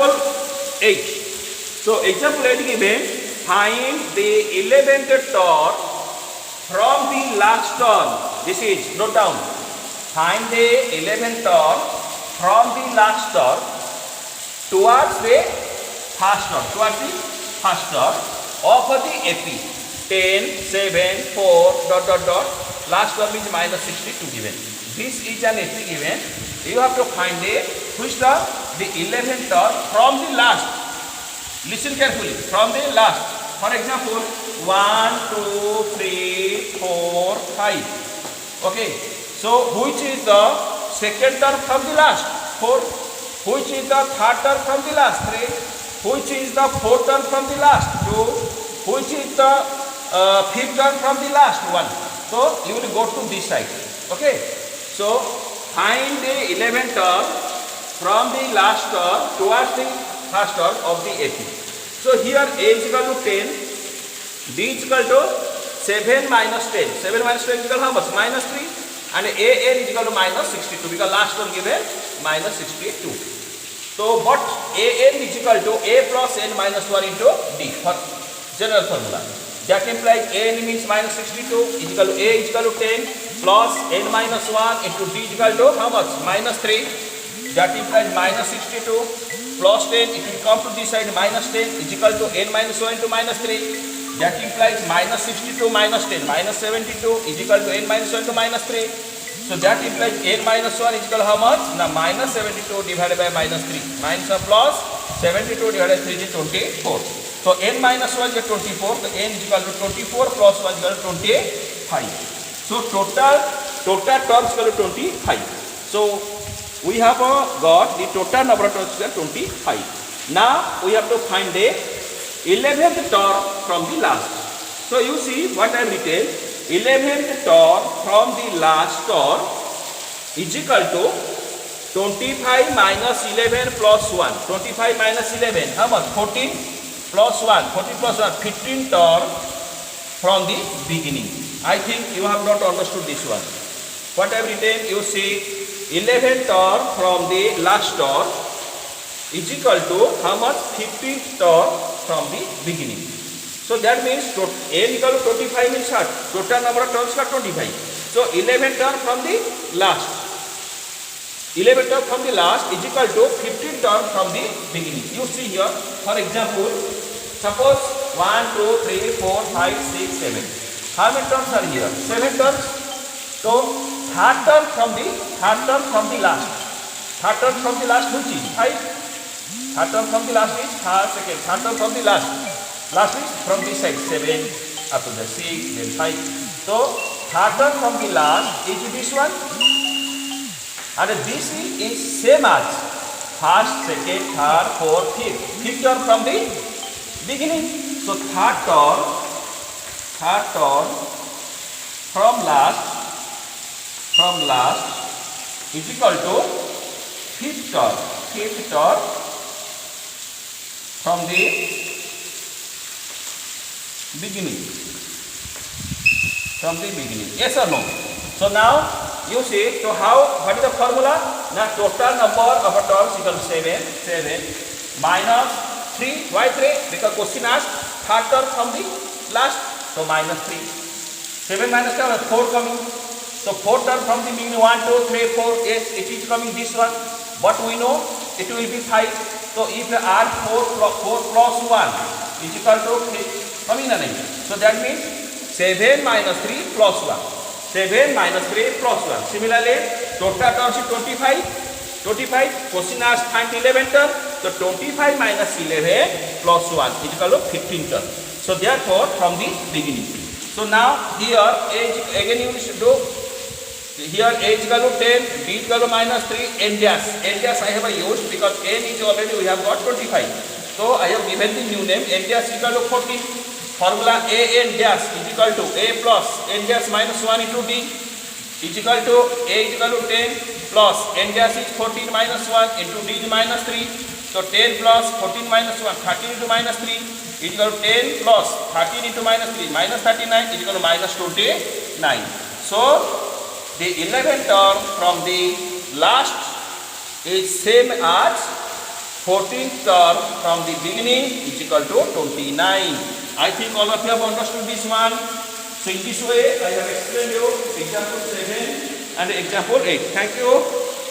Example 8. So example 8 given, find the 11th term from the last term. This is, note down, find the 11th term from the last term towards the first term of the AP. 10, 7, 4, ... Last term is minus 62 given. This is an AP given. You have to find the which term? The 11th term from the last. Listen carefully. From the last. For example, 1, 2, 3, 4, 5. Okay. So which is the second term from the last? 4. Which is the third term from the last? 3. Which is the fourth term from the last? 2. Which is the fifth term from the last? 1. So you will go to this side. Okay. So find the 11th term from the last term towards the first term of the AP. So here A is equal to 10, B is equal to 7 minus 10. 7 minus 10 is equal to how much? Minus 3. And AN is equal to minus 62 because last term given minus 62. So but AN is equal to A plus N minus 1 into D for general formula. That implies N means minus 62 is equal to A is equal to 10 plus N minus 1 into D is equal to how much? Minus 3. That implies minus 62 plus 10. It will come to this side minus 10 is equal to N minus 1 into minus 3. That implies minus 62 minus 10 minus 72 is equal to N minus 1 into minus 3. So that implies N minus 1 is equal to how much? Now minus 72 divided by minus 3. Minus or plus 72 divided by 3 is 24. So N minus 1 is 24. So N is equal to 24 plus 1 is equal to 25. So total terms equal to 25. So we have got the total number of terms is 25. Now we have to find the 11th term from the last. So you see what I have written. 11th term from the last term is equal to 25 minus 11 plus 1. 25 minus 11, how much? 14 plus 1. 14 plus 1, 15 term from the beginning. I think you have not understood this one. What I have written, you see 11th term from the last term is equal to how much? 15th term from the beginning. So that means N equal to 25 means what? Total number of terms are 25. So 11th term from the last. 11th term from the last is equal to 15th term from the beginning. You see here, for example, suppose 1, 2, 3, 4, 5, 6, 7. How many terms are here? 7 terms. So third term from the last. Third term from the last which is 5. Third term from the last is second. Third term from the last. Last is from this side 7 up to the 6, then 5. So third term from the last is this one. And this is same as first, second, third, fourth, fifth. Fifth term from the beginning. So third term from last is equal to fifth term from the beginning. Yes or no? So now you see, so what is the formula? Now total number of terms equal to 7 minus 3. Why 3? Because question asked third term from the last. So minus 3. 7 minus 4 coming. So 4 term from the beginning. 1, 2, 3, 4. Yes, it is coming this one. But we know it will be 5. So if you add 4 plus 1 is equal to 3. Coming na nahi? So that means 7 minus 3 plus 1. 7 minus 3 plus 1. Similarly, total terms is 25. Question asked find 11 term. So 25 minus 11 plus 1 is equal to 15 term. So therefore, from the beginning. So now here again you should do. Here A is equal to 10, B is equal to minus 3, N dash. N dash I have used because N is already we have got 25. So I have given the new name. N dash is equal to 14. Formula A N dash is equal to A plus N dash minus 1 into D is equal to A is equal to 10 plus N dash is 14 minus 1 into D is minus 3. So 10 plus 14 minus 1, 13 into minus 3 is equal to 10 plus 13 into minus 3, minus 39 is equal to minus 29. So the 11th term from the last is same as 14th term from the beginning is equal to 29. I think all of you have understood this one. So in this way I have explained you example 7 and example 8. Thank you.